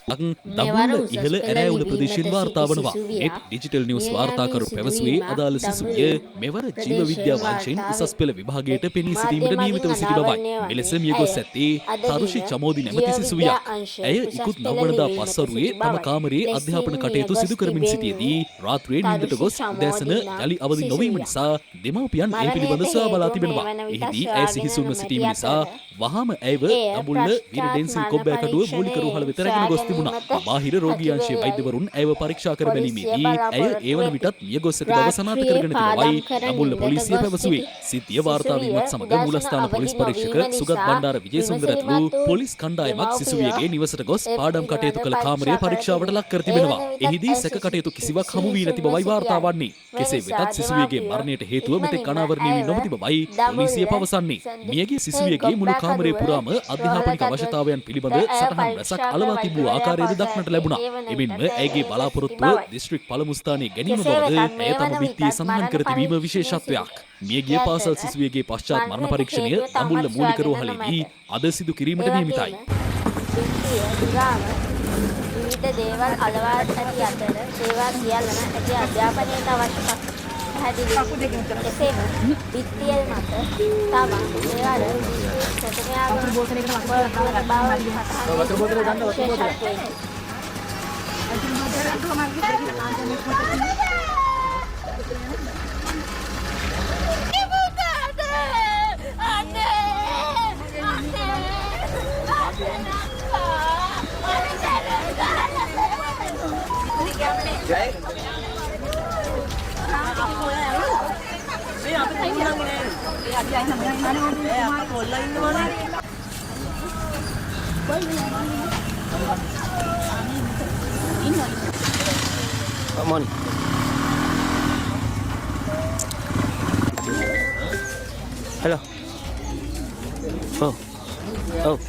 දඹුල්ල ඉහළ ඇරෑවුල ප්‍රදේශයෙන් වාර්තා වනවා. ඒත් ඩිජිටල් නිවුස් වාර්තාකරු පැවසුවේ අදාළ සිසුවිය මෙවර ජීව විද්‍යා වංශයෙන් උසස් පෙළ විභාගයට පෙනී සිටීමට නියමිතව සිටි බවයි. මෙලෙස මියගොස් ඇත්තේ තරුෂි චමෝදි නැමැති සිසුවියක්. ඇය ඉකුත් 9 වනදා පස්වරුවේ තම කාමරයේ අධ්‍යාපන කටයුතු සිදු කරමින් සිටියේදී රාත්‍රියේ නිින්දට ගොස් උදෑසන යලි අවදි නොවීම නිසා දෙමව්පියන් ඒ පිළිබඳ සොයා බලා තිබෙනවා. එහිදී ඇය සිහිසුන්ව සිටීම නිසා වහාම ඇයව දඹුල්ල වීර ඩෙන්සිල් කොබ්බෑකඩුව මූලික රෝහල වෙත රැගෙන ගොස් තිබුණා. බාහිර රෝගී අංශයේ වෛද්‍යවරුන් ඇයව පරීක්ෂා කර බැලීමේදී ඇය ඒ වන විටත් මියගොස් ඇති බව සනාථ කරගෙන තිබවයි දඹුල්ල පොලිසිය පැවසුවේ. සිද්ධිය වාර්තා වීමත් සමග මූලස්ථාන පොලිස් පරීක්ෂක සුගත් බණ්ඩාර විජේසුන්දර ඇතුළු පොලිස් කණ්ඩායමක් සිසුවියගේ නිවසට ගොස් පාඩම් කටයුතු කළ කාමරය පරීක්ෂාවට ලක් කර තිබෙනවා. එහිදී සැක කටයුතු කිසිවක් හමු වී නැති බවයි වාර්තා වන්නේ. කෙසේ වෙතත් සිසුවියගේ මරණයට හේතුව මෙතෙක් අනාවරණය වී නොමැති බවයි පොලිසිය පවසන්නේ. මියගිය සිසුවියගේ මුළු කාමරය පුරාම අධ්‍යාපනික අවශ්‍යතාවයන් පිළිබඳ සටහන් රැසක් අලවා තිබූ ආකාරයද දක්නට ලැබුණා. එමෙන්ම ඇයගේ බලාපොරොත්තුව දිස්ත්‍රික් පළමු ස්ථානයේ ගැනීම බවද ඇය තම බිත්තියේ සඳහන් කර තිබීම විශේෂත්වයක්. මියගිය පාසල් සිසුවියගේ පශ්චාත් මරණ පරීක්ෂණය දඹුල්ල මූලික රෝහලේදී අද සිදු කිරීමට නියමිතයි. විවිධ දේවල් අලවා ඇති අතර ඒවා සියල්ලම ඇති අධ්‍යාපනයට අවශ්‍ය පැහැදිලි එසේම විත්තිය මත තමා ඒවල සැතමයාගේ බෝතලයකට වතුර බෝතලේ ගන්න වතුර බෝතලේ Come on. Hello. Oh. Oh.